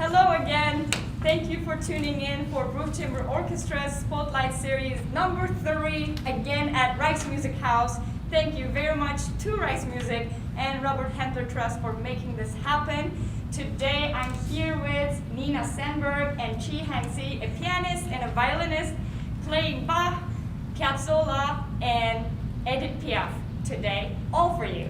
Hello again. Thank you for tuning in for Groove Chamber Orchestra's Spotlight Series number 3, again at Rice Music House. Thank you very much to Rice Music and Robert Handler Trust for making this happen. Today I'm here with Nina Sandberg and Chee-Hang See, a pianist and a violinist, playing Bach, Piazzolla, and Edith Piaf today, all for you.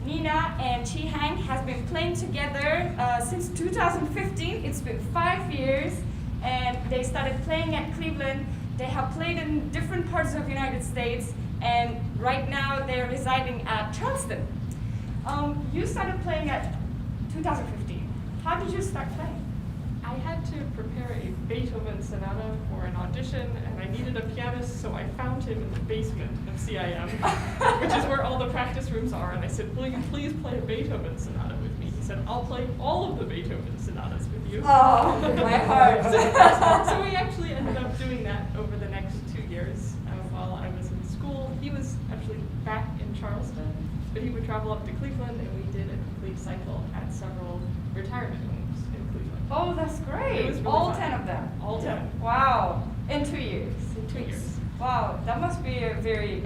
Nina and Chee-Hang has been playing together since 2015. It's been 5 years, and they started playing at Cleveland. They have played in different parts of the United States, and right now they're residing at Charleston. You started playing at 2015. How did you start playing? I had to prepare a Beethoven sonata for an audition, and I needed a pianist, so I found him in the basement of CIM, which is where all the practice rooms are, and I said, will you please play a Beethoven sonata with me? He said, I'll play all of the Beethoven sonatas with you. Oh, my heart. So we actually ended up doing that over the next 2 years while I was in school. He was actually back in Charleston, but he would travel up to Cleveland, and we did a complete cycle at several retirement homes in Cleveland. Oh, that's great. It was really all fun. 10 of them? All 10. Yeah. Wow. In 2 years? In 2 years. Wow, that must be a very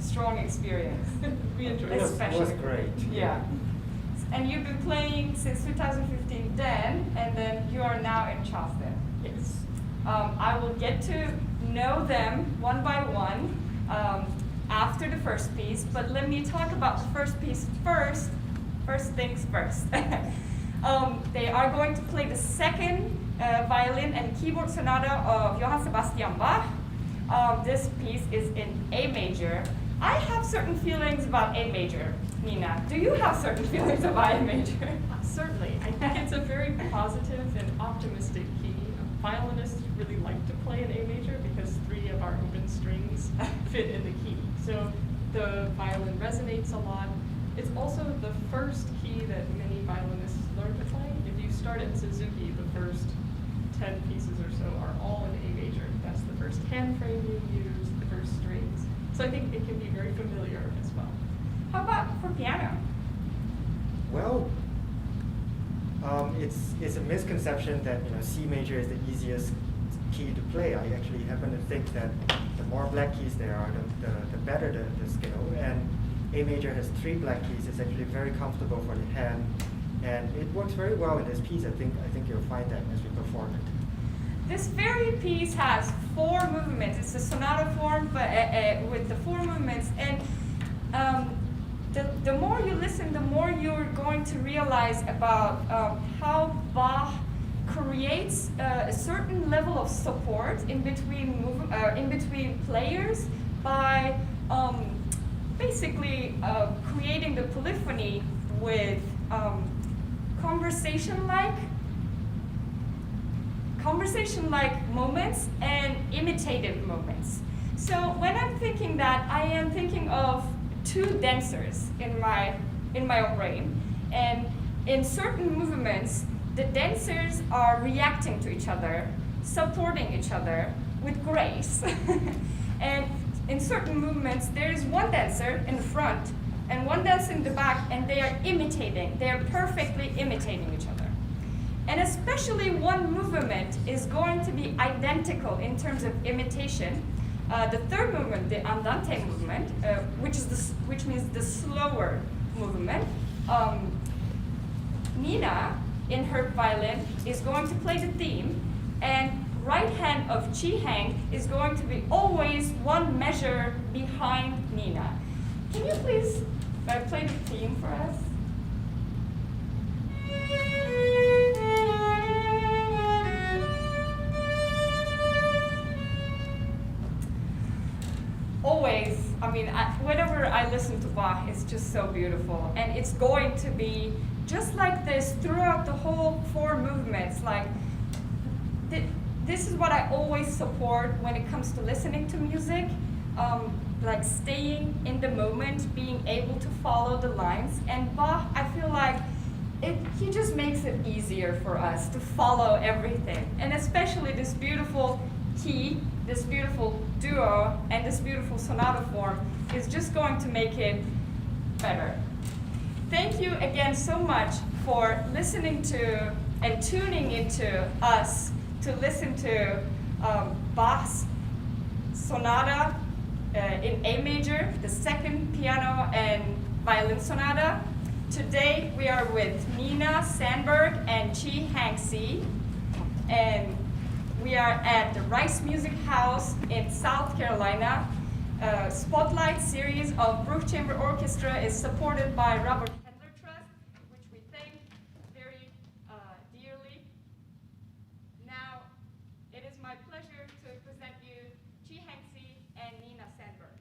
strong experience. We enjoyed It it. was great. Yeah. And you've been playing since 2015 then, and then you are now in Charleston. Yes. I will get to know them one by one after the first piece, but let me talk about the first piece first. First things first. They are going to play the second violin and keyboard sonata of Johann Sebastian Bach. This piece is in A major. I have certain feelings about A major. Nina, do you have certain feelings about A major? Certainly. I think it's a very positive and optimistic key. Violinists really like to play in A major because 3 of our open strings fit in the key. So the violin resonates a lot. It's also the first key that many violinists learn to play. If you start at Suzuki, the first 10 pieces or so are all in A major. That's the first hand frame you use, the first strings. So I think it can be very familiar as well. How about for piano? Well, it's a misconception that C major is the easiest key to play. I actually happen to think that the more black keys there are, the better the scale. And A major has 3 black keys. It's actually very comfortable for the hand, and it works very well in this piece. I think you'll find that as we perform it. This very piece has 4 movements. It's a sonata form, but with the 4 movements. And the more you listen, the more you're going to realize about how Bach creates a certain level of support in between players by basically creating the polyphony with conversation-like moments and imitative moments. So when I'm thinking that, I am thinking of 2 dancers in my own brain, and in certain movements, the dancers are reacting to each other, supporting each other with grace. And in certain movements, there is one dancer in the front and one dancer in the back, and they are perfectly imitating each other. And especially one movement is going to be identical in terms of imitation. The third movement, the andante movement, which means the slower movement. Nina, in her violin, is going to play the theme, and right hand of Chee-Hang is going to be always 1 measure behind Nina. Can you please play the theme for us? Always, whenever I listen to Bach, it's just so beautiful. And it's going to be just like this throughout the whole 4 movements. This is what I always support when it comes to listening to music. Like staying in the moment, being able to follow the lines. And Bach, I feel like he just makes it easier for us to follow everything. And especially this beautiful key, this beautiful duo, and this beautiful sonata form is just going to make it better. Thank you again so much for listening to and tuning into us to listen to Bach's Sonata in A major, the second piano and violin sonata. Today we are with Nina Sandberg and Chee-Hang See, and we are at the Rice Music House in South Carolina. Spotlight series of Brook Chamber Orchestra is supported by Robert Hendler Trust, which we thank very dearly. Now, it is my pleasure to present you Chee-Hang See and Nina Sandberg.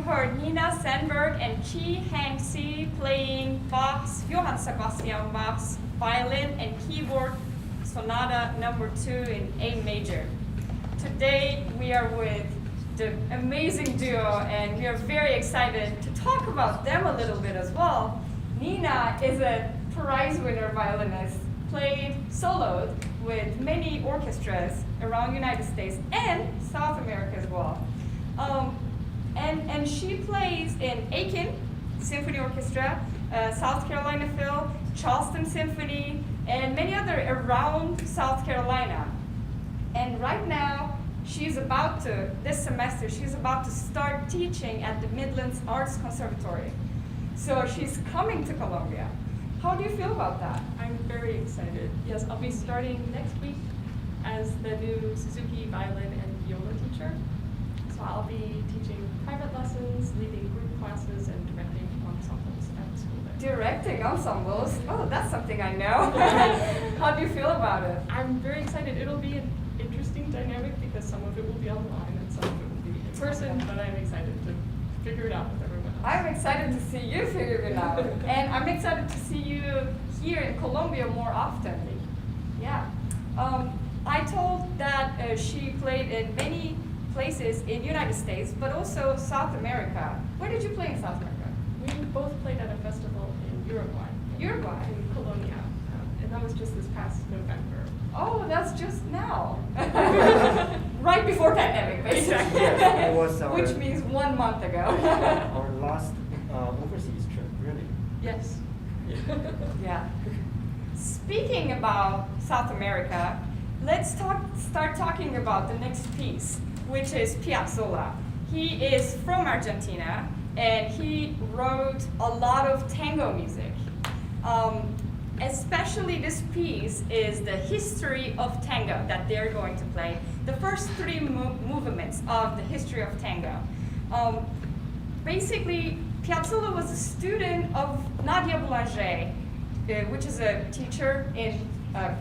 heard Nina Sandberg and Chee-Hang See playing Bach's, Johann Sebastian Bach's violin and keyboard Sonata number 2 in A major. Today we are with the amazing duo and we are very excited to talk about them a little bit as well. Nina is a prize winner violinist, played soloed with many orchestras around the United States and South America as well. And she plays in Aiken Symphony Orchestra, South Carolina Phil, Charleston Symphony, and many other around South Carolina. And right now, this semester, she's about to start teaching at the Midlands Arts Conservatory. So she's coming to Colombia. How do you feel about that? I'm very excited. Yes, I'll be starting next week as the new Suzuki violin and viola teacher. So I'll be teaching private lessons, leading group classes, and directing ensembles at the school there. Directing ensembles? Oh, that's something I know. How do you feel about it? I'm very excited. It'll be an interesting dynamic because some of it will be online and some of it will be in person, but I'm excited to figure it out with everyone else. I'm excited to see you figure it out. And I'm excited to see you here in Colombia more often. Yeah. I told that she played in many places in the United States, but also South America. Where did you play in South America? We both played at a festival in Uruguay. Uruguay? In Colonia. And that was just this past November. Oh, that's just now. Right before pandemic, basically. Exactly. Yes, it was our, Which means 1 month ago. our last overseas trip, really. Yes. Yeah. Speaking about South America, let's start talking about the next piece, which is Piazzolla. He is from Argentina, and he wrote a lot of tango music. Especially this piece is the history of tango that they're going to play. The first 3 movements of the history of tango. Basically, Piazzolla was a student of Nadia Boulanger, which is a teacher, a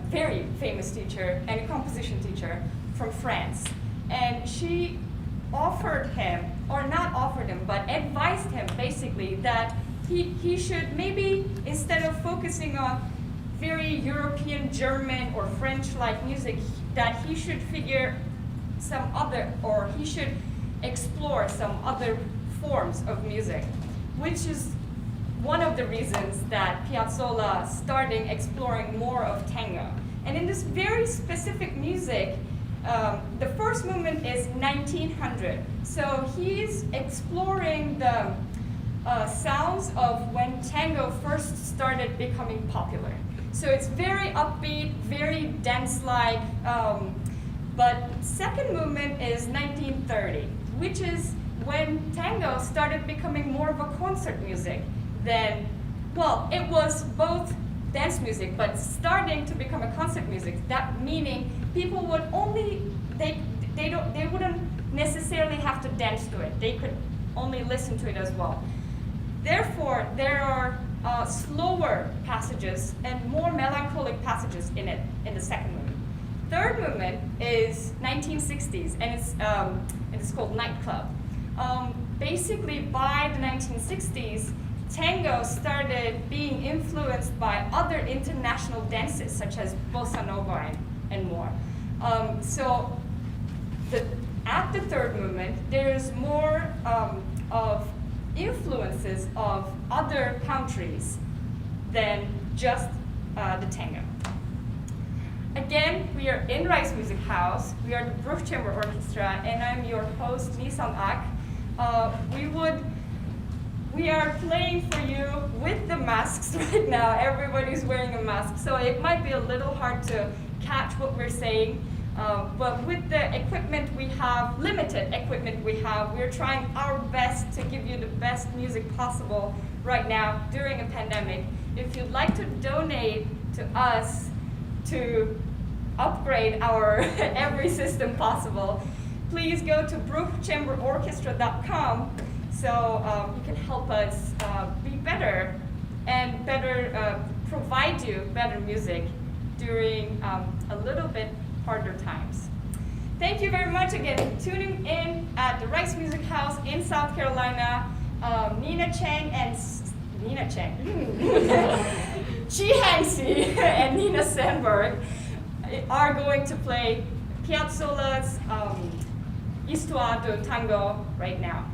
very famous teacher and a composition teacher from France. And she offered him, or not offered him, but advised him basically that he should maybe, instead of focusing on very European, German, or French-like music, that he should figure some other, or he should explore some other forms of music, which is one of the reasons that Piazzolla started exploring more of tango. And in this very specific music, the first movement is 1900. So he's exploring the sounds of when tango first started becoming popular. So it's very upbeat, very dance-like, but second movement is 1930, which is when tango started becoming more of a concert music than, well, it was both dance music, but starting to become a concert music. That meaning people would only, they wouldn't necessarily have to dance to it. They could only listen to it as well. Therefore, there are slower passages and more melancholic passages in it, in the second movement. Third movement is 1960s, and it's called Nightclub. Basically, by the 1960s, tango started being influenced by other international dances, such as bossa nova and more. So at the third movement, there's more of influences of other countries than just the tango. Again, we are in Rice Music House. We are the Bruch Chamber Orchestra, and I'm your host, Nisan Ak. We are playing for you with the masks right now. Everybody's wearing a mask, so it might be a little hard to catch what we're saying. But with the equipment we have, limited equipment we have, we're trying our best to give you the best music possible right now during a pandemic. If you'd like to donate to us to upgrade our every system possible, please go to bruchchamberorchestra.com so you can help us be better and provide you better music during a little bit harder times. Thank you very much again for tuning in at the Rice Music House in South Carolina. Nina Chang and Nina Chang, Chee-Hang See and Nina Sandberg are going to play Piazzolla's Histoire de Tango right now.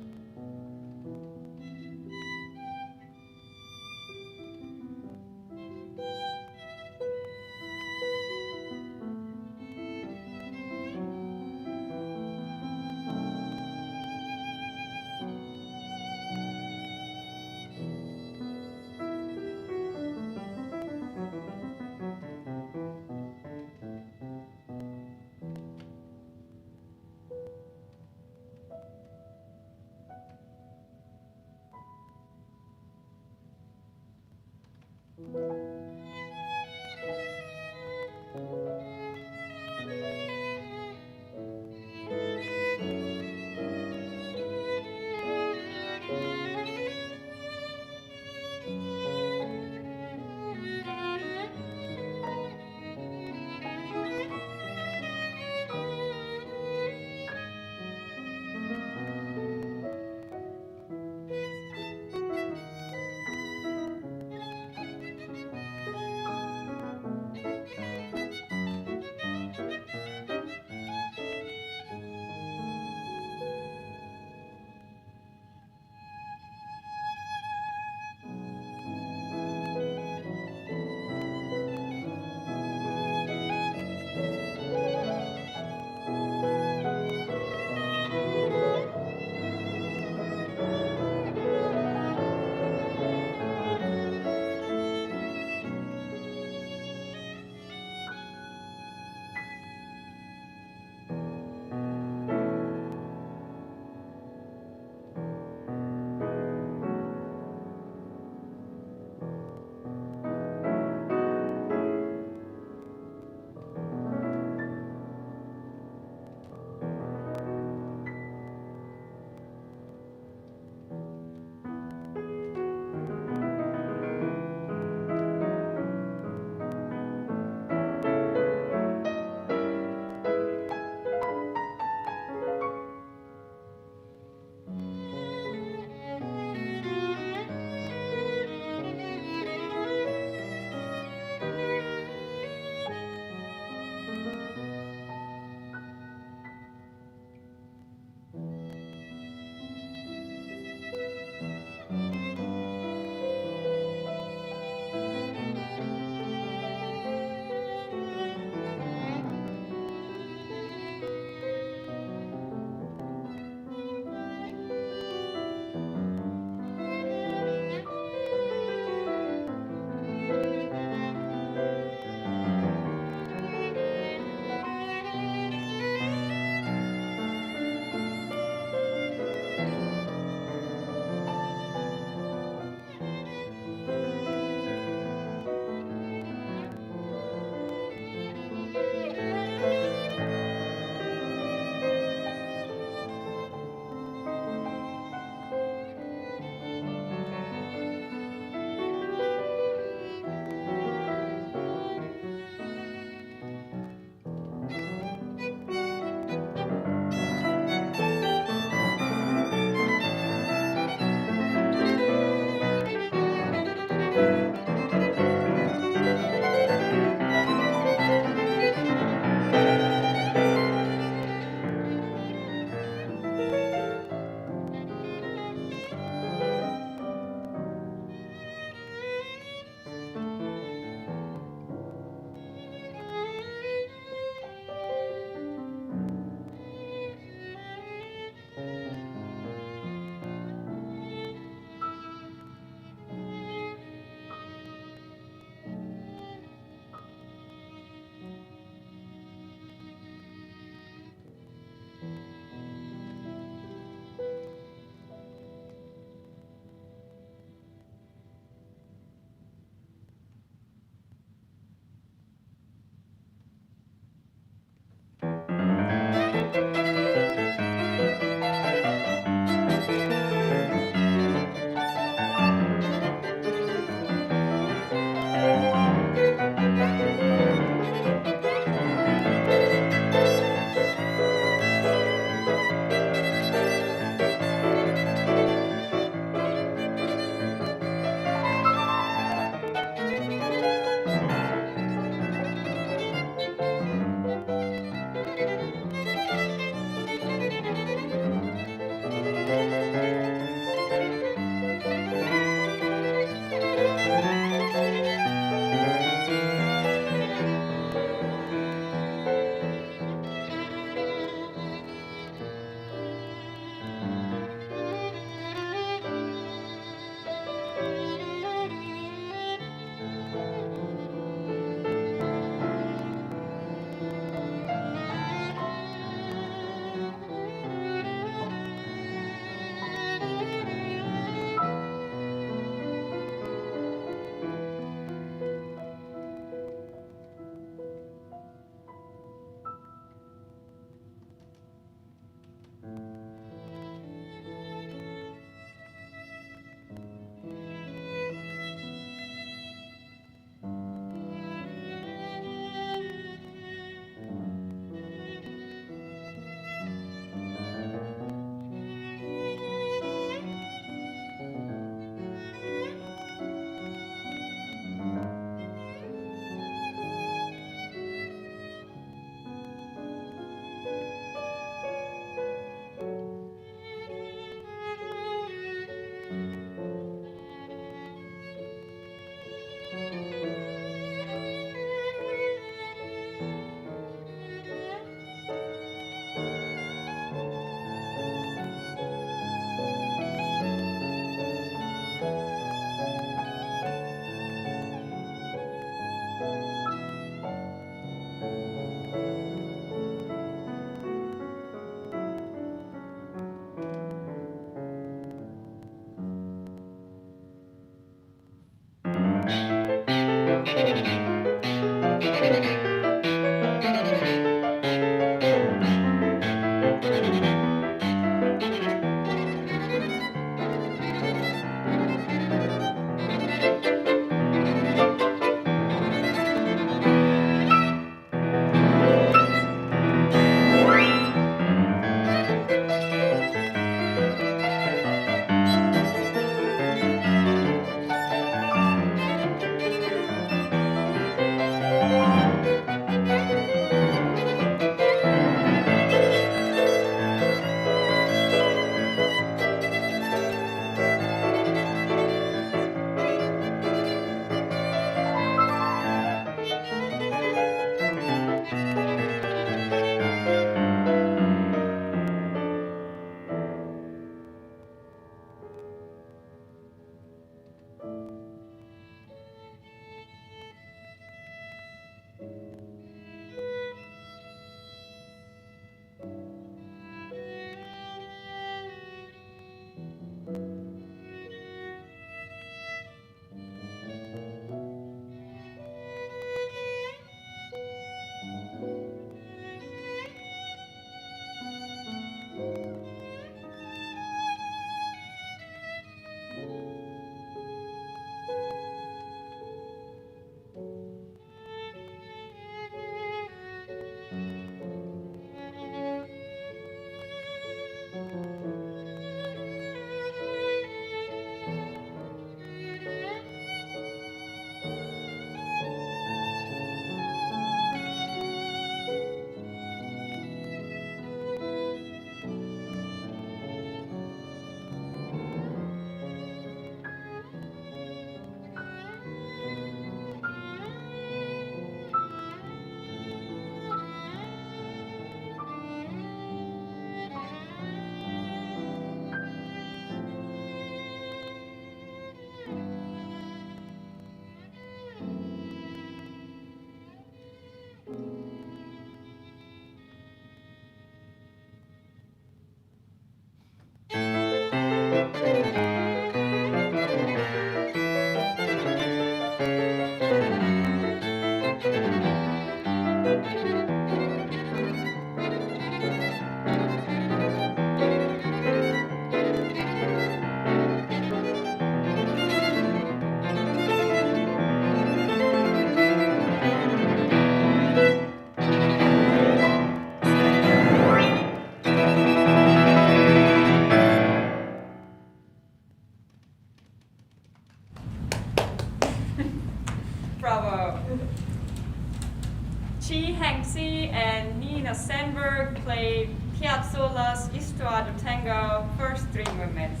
Tina Sandberg played Piazzolla's Histoire de Tango, first three movements.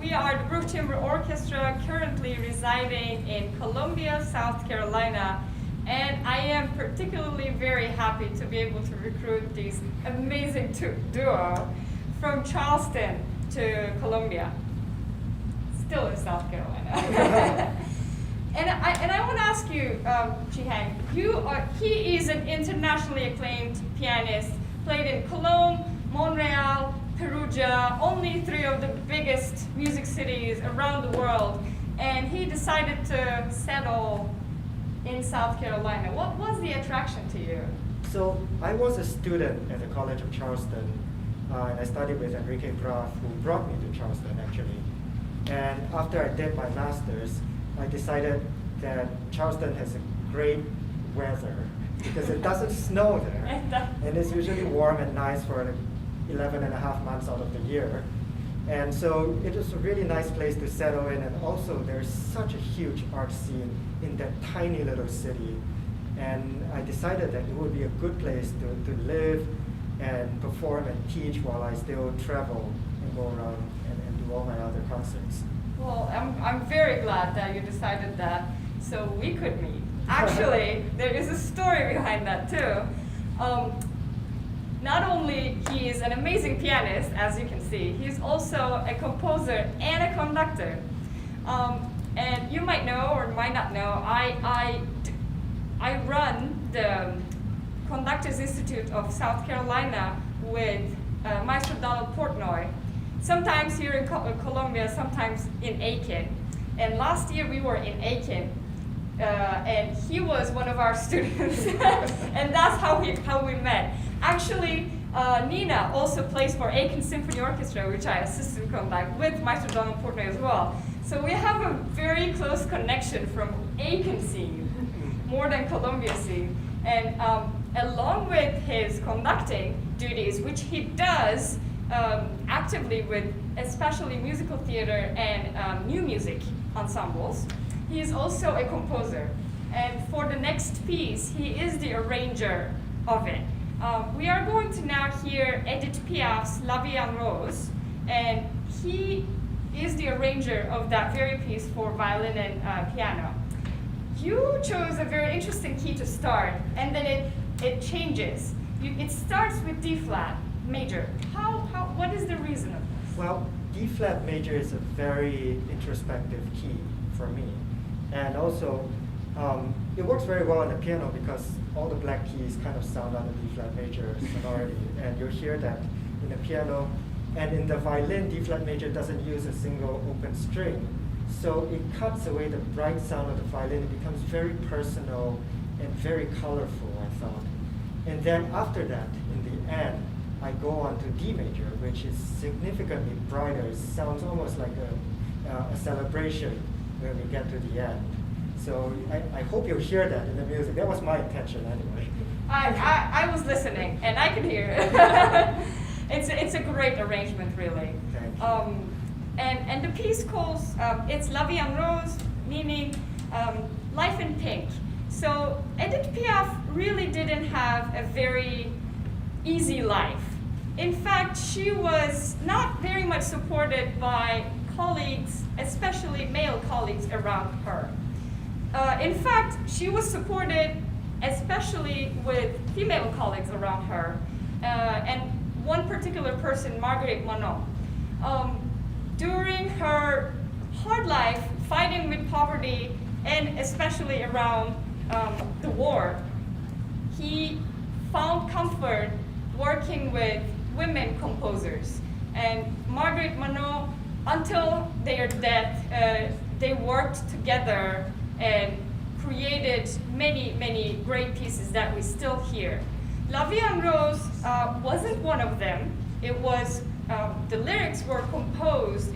We are the Brook Chamber Orchestra, currently residing in Columbia, South Carolina, and I am particularly very happy to be able to recruit this amazing duo from Charleston to Columbia, still in South Carolina. And I want to ask you, Chee-Hang, he is an internationally acclaimed pianist, played in Cologne, Montreal, Perugia, only three of the biggest music cities around the world, and he decided to settle in South Carolina. What was the attraction to you? So I was a student at the College of Charleston, and I studied with Enrique Graf, who brought me to Charleston actually. And after I did my master's, I decided that Charleston has a great weather because it doesn't snow there. And it's usually warm and nice for 11 and a half months out of the year. And so it is a really nice place to settle in, and also there's such a huge art scene in that tiny little city. And I decided that it would be a good place to live and perform and teach while I still travel and go around and do all my other concerts. Well, I'm very glad that you decided that so we could meet. Actually, there is a story behind that too. Not only he is an amazing pianist, as you can see, he's also a composer and a conductor. And you might know or might not know, I run the Conductors Institute of South Carolina with Maestro Donald Portnoy. Sometimes here in Columbia, sometimes in Aiken. And last year we were in Aiken, and he was one of our students, and that's how we met. Actually, Nina also plays for Aiken Symphony Orchestra, which I assistant conduct with Maestro Donald Portnoy as well. So we have a very close connection from Aiken scene, more than Columbia scene. And along with his conducting duties, which he does actively with especially musical theater and new music ensembles, he is also a composer. And for the next piece, he is the arranger of it. We are going to now hear Edith Piaf's La Vie en Rose, and he is the arranger of that very piece for violin and piano. You chose a very interesting key to start, and then it changes. It starts with D flat major. What is the reason of this? Well, D flat major is a very introspective key for me, and also it works very well on the piano because all the black keys kind of sound on the D flat major sonority, and you'll hear that in the piano. And in the violin, D flat major doesn't use a single open string, so it cuts away the bright sound of the violin. It becomes very personal and very colorful, I thought. And then after that, in the end, I go on to D major, which is significantly brighter. It sounds almost like a celebration when we get to the end. So I hope you'll hear that in the music. That was my intention anyway. I was listening, and I could hear it. It's a great arrangement, really. Thank you. And the piece calls, it's La Vie en Rose, meaning life in pink. So Edith Piaf really didn't have a very easy life. In fact, she was not very much supported by colleagues, especially male colleagues around her. In fact, she was supported especially with female colleagues around her, and one particular person, Marguerite Monod. During her hard life, fighting with poverty, and especially around the war, he found comfort working with women composers. And Marguerite Monod, until their death, they worked together and created many, many great pieces that we still hear. La Vie en Rose wasn't one of them. It was, the lyrics were composed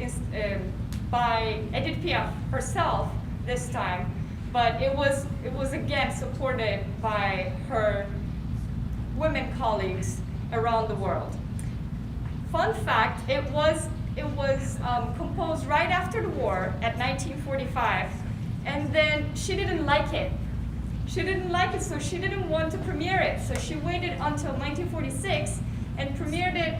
by Edith Piaf herself this time, but it was again supported by her women colleagues around the world. Fun fact, it was composed right after the war at 1945, and then she didn't like it. she didn't like it, so she didn't want to premiere it. So she waited until 1946 and premiered it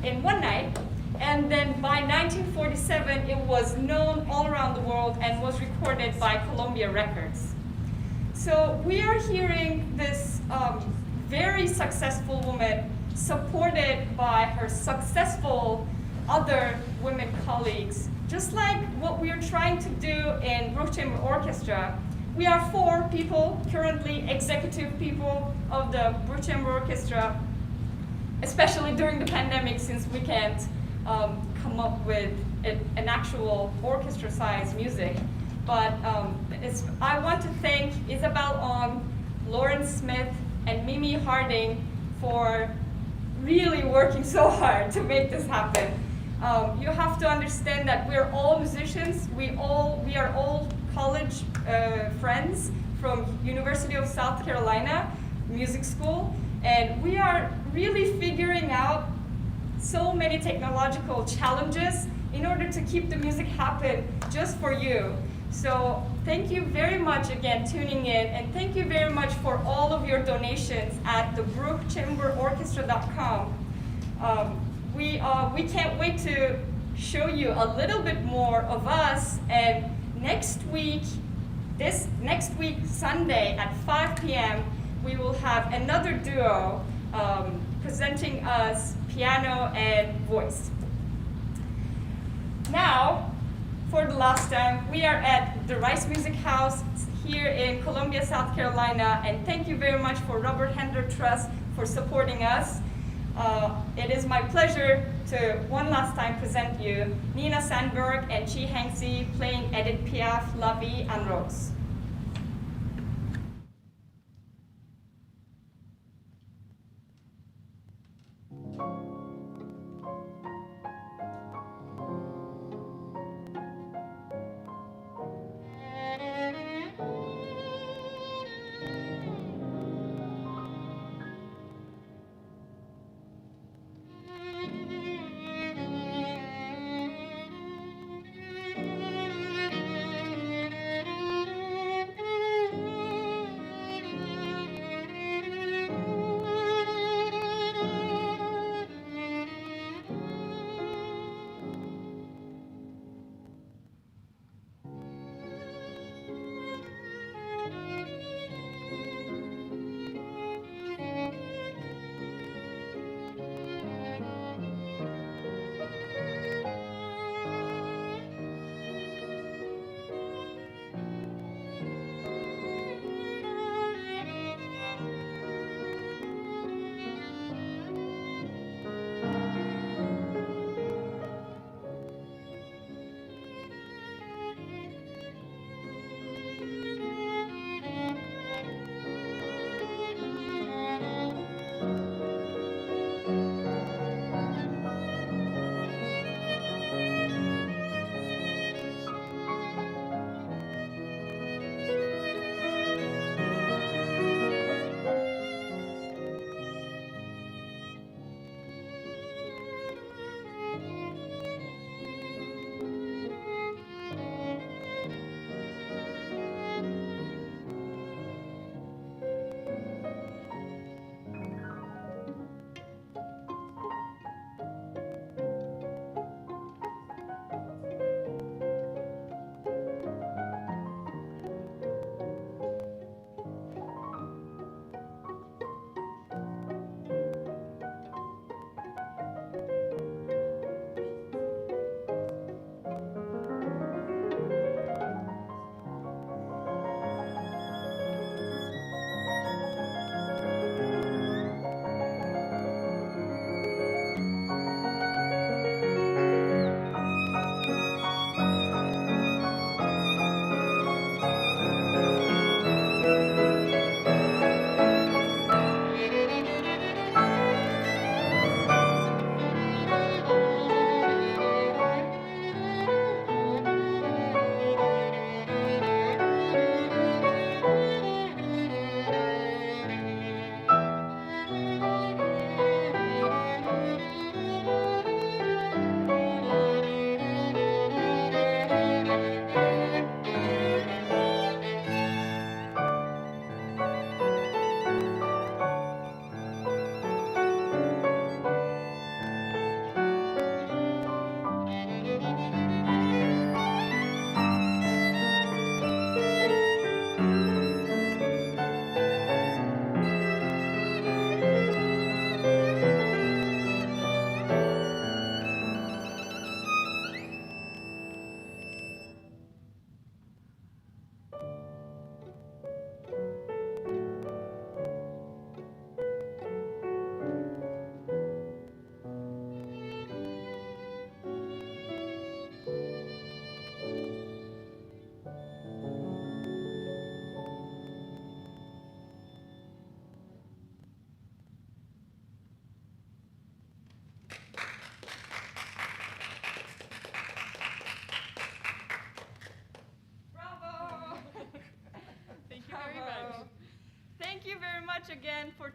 in one night. And then by 1947, it was known all around the world and was recorded by Columbia Records. So we are hearing this very successful woman supported by her successful other women colleagues, just like what we are trying to do in Bruch Chamber Orchestra. We are 4 people, currently executive people of the Bruch Chamber Orchestra, especially during the pandemic, since we can't come up with an actual orchestra-sized music. But I want to thank Isabel Ong, Lauren Smith, and Mimi Harding for really working so hard to make this happen. You have to understand that we're all musicians. We are all college friends from University of South Carolina Music School, and we are really figuring out so many technological challenges in order to keep the music happen just for you. So thank you very much again tuning in, and thank you very much for all of your donations at the bruchchamberorchestra.com. We can't wait to show you a little bit more of us, and next week, Sunday at 5 p.m., we will have another duo presenting us piano and voice. Now, for the last time, we are at the Rice Music House here in Columbia, South Carolina, and thank you very much for Robert Handler Trust for supporting us. It is my pleasure to one last time present you Nina Sandberg and Chee-Hang See playing Edith Piaf, La Vie en Rose.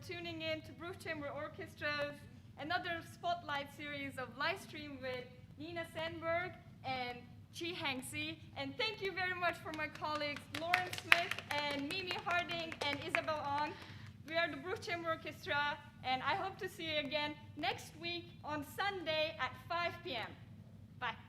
tuning in to Bruch Chamber Orchestra's another spotlight series of live stream with Nina Sandberg and Chee-Hang See. And thank you very much for my colleagues Lauren Smith and Mimi Harding and Isabel On. We are the Bruch Chamber Orchestra, and I hope to see you again next week on Sunday at 5 p.m. Bye.